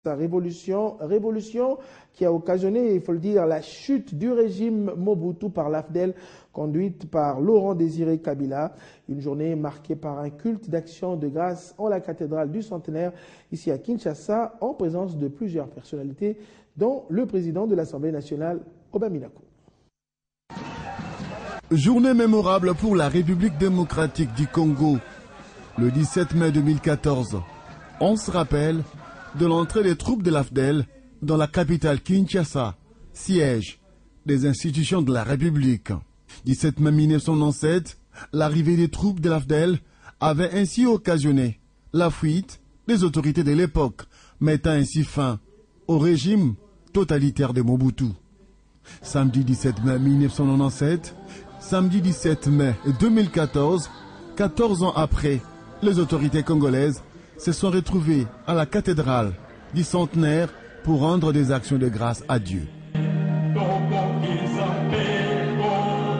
Sa révolution qui a occasionné, il faut le dire, la chute du régime Mobutu par l'AFDEL, conduite par Laurent Désiré Kabila. Une journée marquée par un culte d'action de grâce en la cathédrale du Centenaire, ici à Kinshasa, en présence de plusieurs personnalités, dont le président de l'Assemblée nationale, Aubin Minakou. Journée mémorable pour la République démocratique du Congo. Le 17 mai 2014, on se rappelle de l'entrée des troupes de l'AFDEL dans la capitale Kinshasa, siège des institutions de la République. 17 mai 1997, l'arrivée des troupes de l'AFDEL avait ainsi occasionné la fuite des autorités de l'époque, mettant ainsi fin au régime totalitaire de Mobutu. Samedi 17 mai 1997, samedi 17 mai 2014, 14 ans après, les autorités congolaises se sont retrouvés à la cathédrale du Centenaire pour rendre des actions de grâce à Dieu.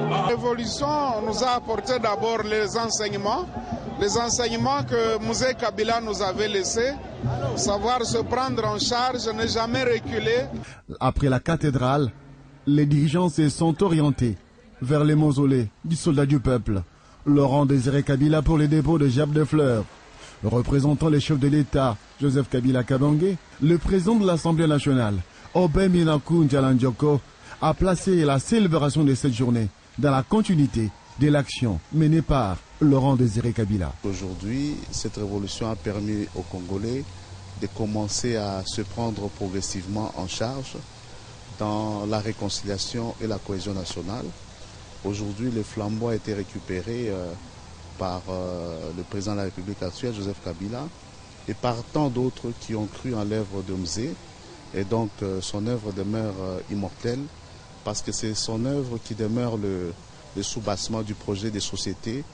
La révolution nous a apporté d'abord les enseignements que Mouzé Kabila nous avait laissés, savoir se prendre en charge, ne jamais reculer. Après la cathédrale, les dirigeants se sont orientés vers les mausolées du soldat du peuple, Laurent Désiré Kabila pour les dépôts de gerbes de fleurs. Représentant les chefs de l'État, Joseph Kabila Kabange, le président de l'Assemblée nationale, Aubin Minakou Ndjalandjoko, a placé la célébration de cette journée dans la continuité de l'action menée par Laurent Désiré Kabila. Aujourd'hui, cette révolution a permis aux Congolais de commencer à se prendre progressivement en charge dans la réconciliation et la cohésion nationale. Aujourd'hui, le flambeau a été récupéré par le président de la République actuelle, Joseph Kabila, et par tant d'autres qui ont cru en l'œuvre de Mzé. Et donc son œuvre demeure immortelle parce que c'est son œuvre qui demeure le soubassement du projet des sociétés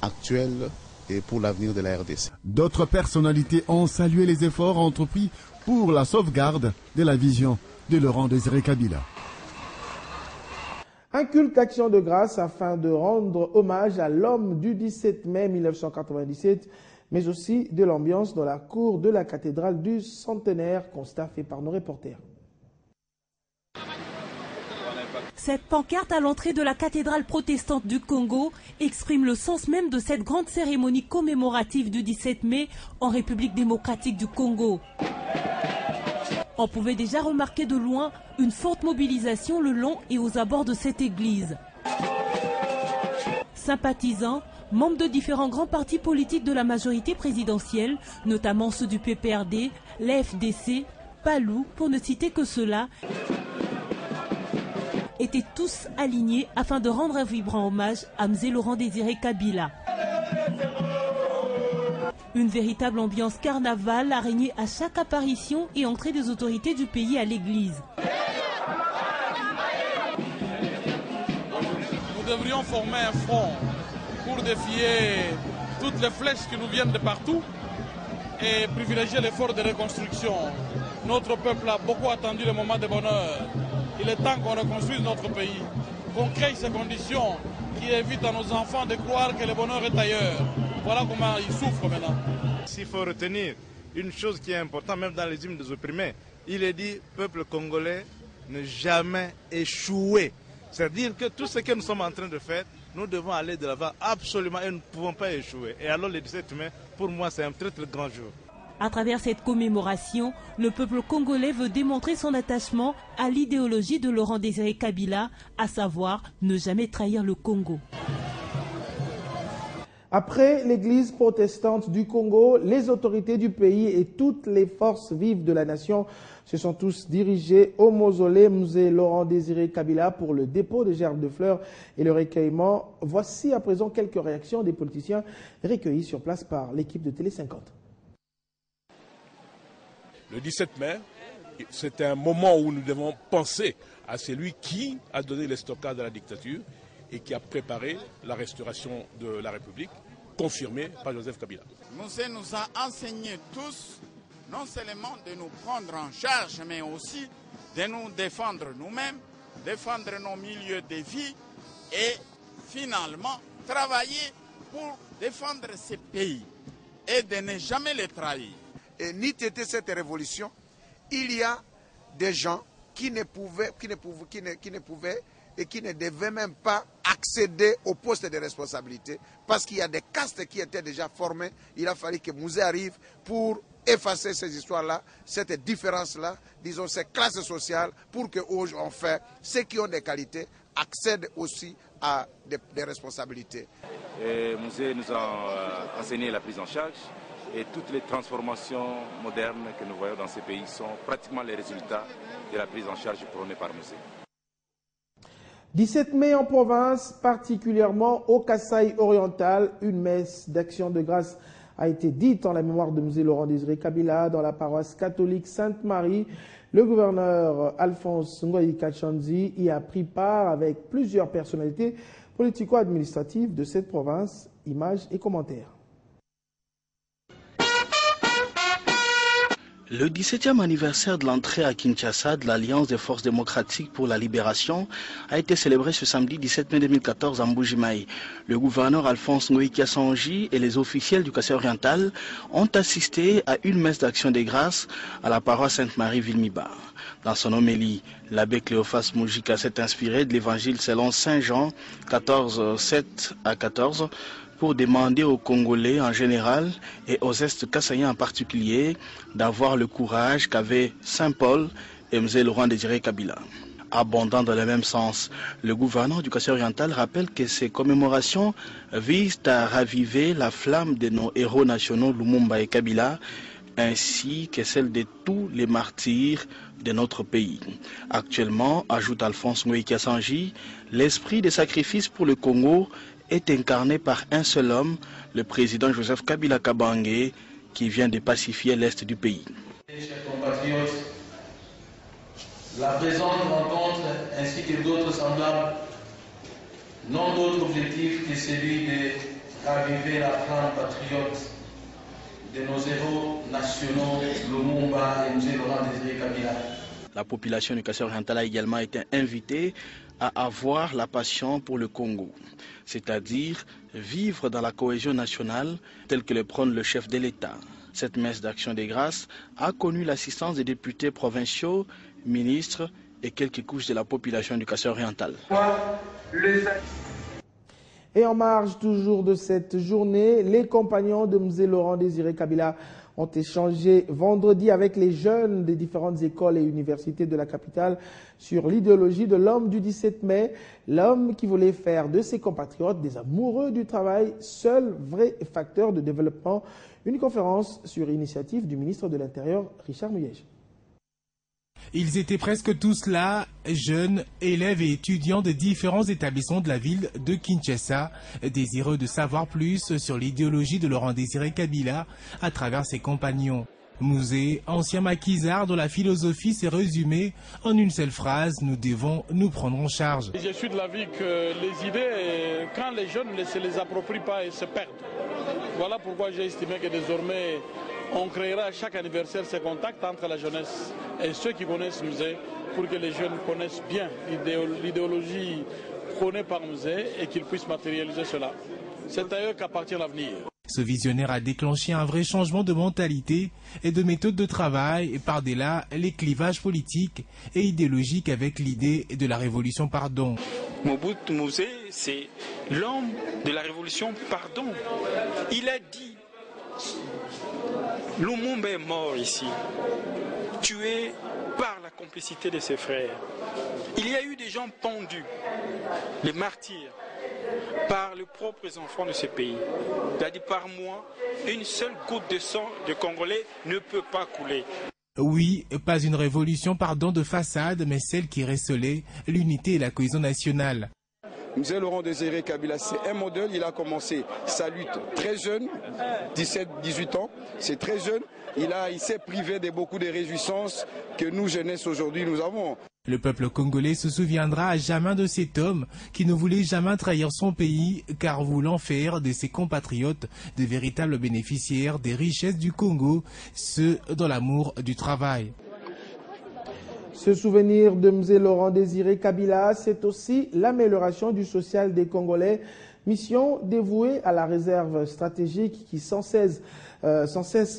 actuelles et pour l'avenir de la RDC. D'autres personnalités ont salué les efforts entrepris pour la sauvegarde de la vision de Laurent Désiré Kabila. Un culte d'action de grâce afin de rendre hommage à l'homme du 17 mai 1997, mais aussi de l'ambiance dans la cour de la cathédrale du Centenaire, constat fait par nos reporters. Cette pancarte à l'entrée de la cathédrale protestante du Congo exprime le sens même de cette grande cérémonie commémorative du 17 mai en République démocratique du Congo. On pouvait déjà remarquer de loin une forte mobilisation le long et aux abords de cette église. Sympathisants, membres de différents grands partis politiques de la majorité présidentielle, notamment ceux du PPRD, l'FDC, PALU, pour ne citer que ceux-là, étaient tous alignés afin de rendre un vibrant hommage à Mzé Laurent Désiré Kabila. Une véritable ambiance carnaval a régné à chaque apparition et entrée des autorités du pays à l'église. Nous devrions former un front pour défier toutes les flèches qui nous viennent de partout et privilégier l'effort de reconstruction. Notre peuple a beaucoup attendu le moment de bonheur. Il est temps qu'on reconstruise notre pays, qu'on crée ces conditions qui évitent à nos enfants de croire que le bonheur est ailleurs. Voilà comment ils souffrent maintenant. S'il faut retenir une chose qui est importante, même dans les hymnes des opprimés, il est dit, peuple congolais, ne jamais échouer. C'est-à-dire que tout ce que nous sommes en train de faire, nous devons aller de l'avant absolument et nous ne pouvons pas échouer. Et alors le 17 mai, pour moi, c'est un très très grand jour. À travers cette commémoration, le peuple congolais veut démontrer son attachement à l'idéologie de Laurent Désiré Kabila, à savoir ne jamais trahir le Congo. Après l'église protestante du Congo, les autorités du pays et toutes les forces vives de la nation se sont tous dirigés au mausolée Mzé Laurent Désiré Kabila pour le dépôt de gerbes de fleurs et le recueillement. Voici à présent quelques réactions des politiciens recueillis sur place par l'équipe de Télé 50. Le 17 mai, c'est un moment où nous devons penser à celui qui a donné l'estocade à la dictature et qui a préparé la restauration de la République, confirmée par Joseph Kabila. Mzé nous a enseigné tous, non seulement de nous prendre en charge, mais aussi de nous défendre nous-mêmes, défendre nos milieux de vie et finalement travailler pour défendre ces pays et de ne jamais les trahir. Et ni était cette révolution, il y a des gens qui ne pouvaient et qui ne devaient même pas accéder au poste de responsabilité parce qu'il y a des castes qui étaient déjà formés. Il a fallu que Musée arrive pour effacer ces histoires-là, cette différence-là, disons ces classes sociales, pour que enfin, ceux qui ont des qualités accèdent aussi à des responsabilités. Le musée nous a enseigné la prise en charge et toutes les transformations modernes que nous voyons dans ces pays sont pratiquement les résultats de la prise en charge prônée par le musée. 17 mai en province, particulièrement au Kasaï oriental, une messe d'action de grâce a été dite en la mémoire de Mzee Laurent-Désiré Kabila dans la paroisse catholique Sainte-Marie. Le gouverneur Alphonse Ngoï Kachanzi y a pris part avec plusieurs personnalités politico-administratives de cette province. Images et commentaires. Le 17e anniversaire de l'entrée à Kinshasa de l'Alliance des forces démocratiques pour la libération a été célébré ce samedi 17 mai 2014 à Mbujimaï. Le gouverneur Alphonse Ngoï Kachanzi et les officiels du Kasaï oriental ont assisté à une messe d'action des grâces à la paroisse Sainte-Marie-Vilmiba. Dans son homélie, l'abbé Cléophas Moujika s'est inspiré de l'évangile selon Saint Jean 14, 7 à 14 pour demander aux Congolais en général et aux Est-Kassaïens en particulier d'avoir le courage qu'avaient Saint Paul et Mzee Laurent-Désiré Kabila. Abondant dans le même sens, le gouverneur du Kasaï oriental rappelle que ces commémorations visent à raviver la flamme de nos héros nationaux Lumumba et Kabila, ainsi que celle de tous les martyrs de notre pays. Actuellement, ajoute Alphonse Ngoï Kachanzi, l'esprit de sacrifice pour le Congo est incarné par un seul homme, le président Joseph Kabila Kabange, qui vient de pacifier l'est du pays. Chers compatriotes, la présente rencontre ainsi que d'autres semblables n'ont d'autre objectif que celui de raviver la flamme patriote de nos héros nationaux Lumumba et Mzee Laurent-Désiré Kabila. La population du Kasaï oriental a également été invitée à avoir la passion pour le Congo, c'est-à-dire vivre dans la cohésion nationale telle que le prône le chef de l'État. Cette messe d'action des grâces a connu l'assistance des députés provinciaux, ministres et quelques couches de la population du Kasaï oriental. Et en marge toujours de cette journée, les compagnons de Mzee Laurent-Désiré Kabila ont échangé vendredi avec les jeunes des différentes écoles et universités de la capitale sur l'idéologie de l'homme du 17 mai, l'homme qui voulait faire de ses compatriotes des amoureux du travail, seul vrai facteur de développement. Une conférence sur initiative du ministre de l'Intérieur, Richard Muyej. Ils étaient presque tous là, jeunes, élèves et étudiants de différents établissements de la ville de Kinshasa, désireux de savoir plus sur l'idéologie de Laurent-Désiré Kabila à travers ses compagnons. Mzee, ancien maquisard dont la philosophie s'est résumée en une seule phrase, nous devons nous prendre en charge. Je suis de l'avis que les idées, quand les jeunes ne se les approprient pas, elles se perdent. Voilà pourquoi j'ai estimé que désormais, on créera à chaque anniversaire ces contacts entre la jeunesse et ceux qui connaissent Mzee pour que les jeunes connaissent bien l'idéologie prônée par Mzee et qu'ils puissent matérialiser cela. C'est à eux qu'appartient l'avenir. Ce visionnaire a déclenché un vrai changement de mentalité et de méthode de travail et par-delà les clivages politiques et idéologiques avec l'idée de la révolution pardon. Mobutu Mzee, c'est l'homme de la révolution pardon. Il a dit Lumumba est mort ici, tué par la complicité de ses frères. Il y a eu des gens pendus, les martyrs, par les propres enfants de ce pays. Il a dit par moi, une seule goutte de sang de Congolais ne peut pas couler. Oui, pas une révolution pardon de façade, mais celle qui recélait l'unité et la cohésion nationale. Mzee Laurent-Désiré Kabila, c'est un modèle. Il a commencé sa lutte très jeune, 17-18 ans. C'est très jeune. Il s'est privé de beaucoup de réjouissances que nous, jeunesse, aujourd'hui, nous avons. Le peuple congolais se souviendra à jamais de cet homme qui ne voulait jamais trahir son pays, car voulant faire de ses compatriotes de véritables bénéficiaires des richesses du Congo, ceux dans l'amour du travail. Ce souvenir de Mzee Laurent-Désiré Kabila, c'est aussi l'amélioration du social des Congolais Mission dévouée à la réserve stratégique qui sans cesse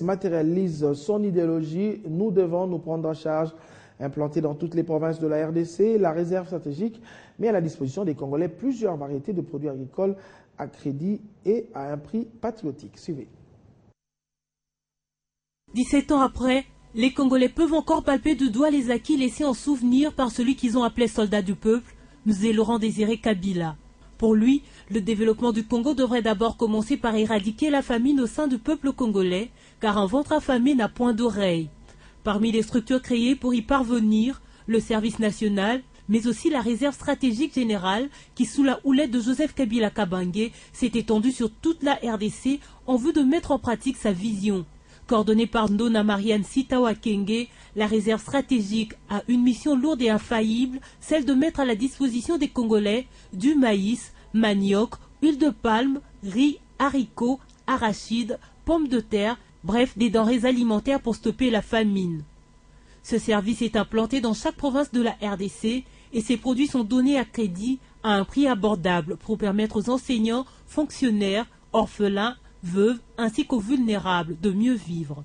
matérialise son idéologie. Nous devons nous prendre en charge. Implantée dans toutes les provinces de la RDC, la réserve stratégique met à la disposition des Congolais plusieurs variétés de produits agricoles à crédit et à un prix patriotique. Suivez. 17 ans après, les Congolais peuvent encore palper du doigt les acquis laissés en souvenir par celui qu'ils ont appelé soldat du peuple, Mzee Laurent-Désiré Kabila. Pour lui, le développement du Congo devrait d'abord commencer par éradiquer la famine au sein du peuple congolais, car un ventre affamé n'a point d'oreille. Parmi les structures créées pour y parvenir, le service national, mais aussi la réserve stratégique générale qui, sous la houlette de Joseph Kabila Kabange, s'est étendue sur toute la RDC en vue de mettre en pratique sa vision. Coordonnée par Ndona Marianne Sitawa Kenge, la réserve stratégique a une mission lourde et infaillible, celle de mettre à la disposition des Congolais du maïs, manioc, huile de palme, riz, haricots, arachides, pommes de terre, bref, des denrées alimentaires pour stopper la famine. Ce service est implanté dans chaque province de la RDC et ces produits sont donnés à crédit à un prix abordable pour permettre aux enseignants, fonctionnaires, orphelins, veuves ainsi qu'aux vulnérables de mieux vivre.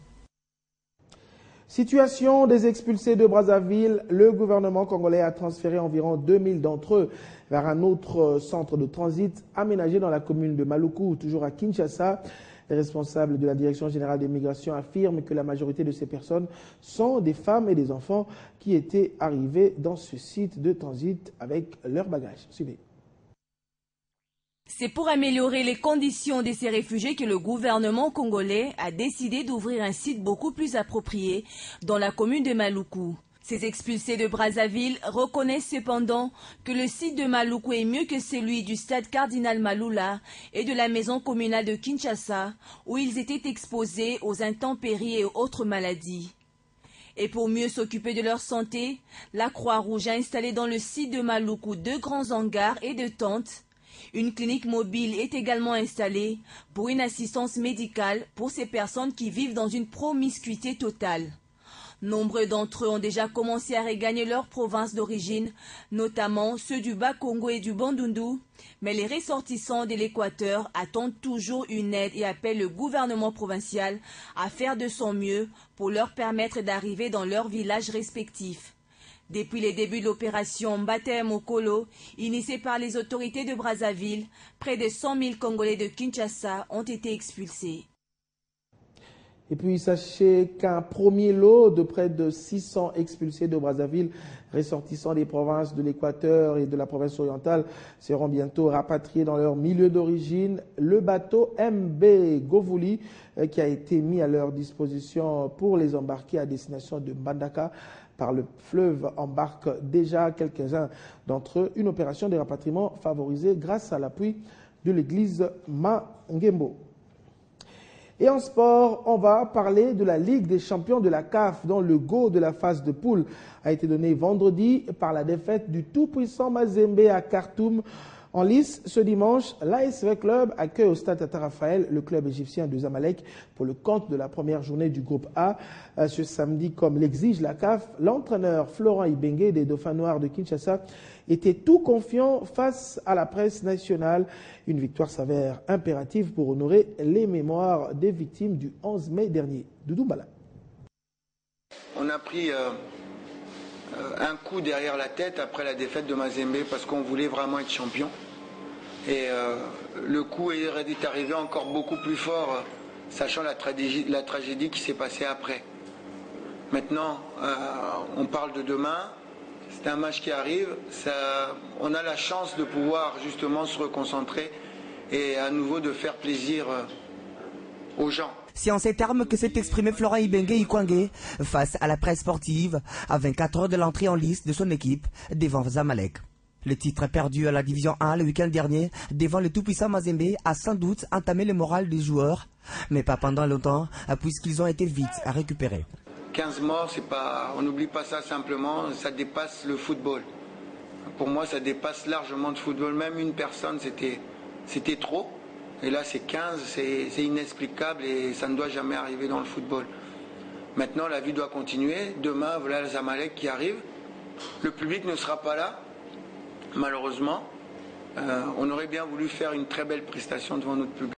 Situation des expulsés de Brazzaville, le gouvernement congolais a transféré environ 2000 d'entre eux vers un autre centre de transit aménagé dans la commune de Maluku, toujours à Kinshasa. Les responsables de la Direction générale des migrations affirment que la majorité de ces personnes sont des femmes et des enfants qui étaient arrivés dans ce site de transit avec leurs bagages. Suivez. C'est pour améliorer les conditions de ces réfugiés que le gouvernement congolais a décidé d'ouvrir un site beaucoup plus approprié dans la commune de Maluku. Ces expulsés de Brazzaville reconnaissent cependant que le site de Maluku est mieux que celui du stade Cardinal Malula et de la maison communale de Kinshasa, où ils étaient exposés aux intempéries et autres maladies. Et pour mieux s'occuper de leur santé, la Croix-Rouge a installé dans le site de Maluku 2 grands hangars et 2 tentes. Une clinique mobile est également installée pour une assistance médicale pour ces personnes qui vivent dans une promiscuité totale. Nombreux d'entre eux ont déjà commencé à regagner leur province d'origine, notamment ceux du Bas-Congo et du Bandundu, mais les ressortissants de l'Équateur attendent toujours une aide et appellent le gouvernement provincial à faire de son mieux pour leur permettre d'arriver dans leurs villages respectifs. Depuis les débuts de l'opération Mbate Mokolo, initiée par les autorités de Brazzaville, près de 100 000 Congolais de Kinshasa ont été expulsés. Et puis sachez qu'un premier lot de près de 600 expulsés de Brazzaville, ressortissants des provinces de l'Équateur et de la province orientale, seront bientôt rapatriés dans leur milieu d'origine. Le bateau MB Govuli, qui a été mis à leur disposition pour les embarquer à destination de Mbandaka par le fleuve, embarque déjà quelques-uns d'entre eux. Une opération de rapatriement favorisée grâce à l'appui de l'église Mangembo. Et en sport, on va parler de la Ligue des champions de la CAF, dont le go de la phase de poule a été donné vendredi par la défaite du tout-puissant Mazembe à Khartoum. En lice, ce dimanche, l'ASV Club accueille au stade Tata Raphaël le club égyptien de Zamalek pour le compte de la première journée du groupe A. Ce samedi, comme l'exige la CAF, l'entraîneur Florent Ibenge des Dauphins Noirs de Kinshasa était tout confiant face à la presse nationale. Une victoire s'avère impérative pour honorer les mémoires des victimes du 11 mai dernier. Doudou Mbala. On a pris un coup derrière la tête après la défaite de Mazembe parce qu'on voulait vraiment être champion. Et le coup est arrivé encore beaucoup plus fort, sachant la tragédie qui s'est passée après. Maintenant, on parle de demain. C'est un match qui arrive. On a la chance de pouvoir justement se reconcentrer et à nouveau de faire plaisir aux gens. C'est en ces termes que s'est exprimé Florent Ibenge Ikwange face à la presse sportive à 24 heures de l'entrée en liste de son équipe devant Zamalek. Le titre perdu à la division 1 le week-end dernier devant le tout-puissant Mazembe a sans doute entamé le moral des joueurs, mais pas pendant longtemps puisqu'ils ont été vite à récupérer. 15 morts, on n'oublie pas ça simplement, ça dépasse le football. Pour moi, ça dépasse largement le football. Même une personne, c'était trop. Et là, c'est 15, c'est inexplicable et ça ne doit jamais arriver dans le football. Maintenant, la vie doit continuer. Demain, voilà le Zamalek qui arrive. Le public ne sera pas là, malheureusement. on aurait bien voulu faire une très belle prestation devant notre public.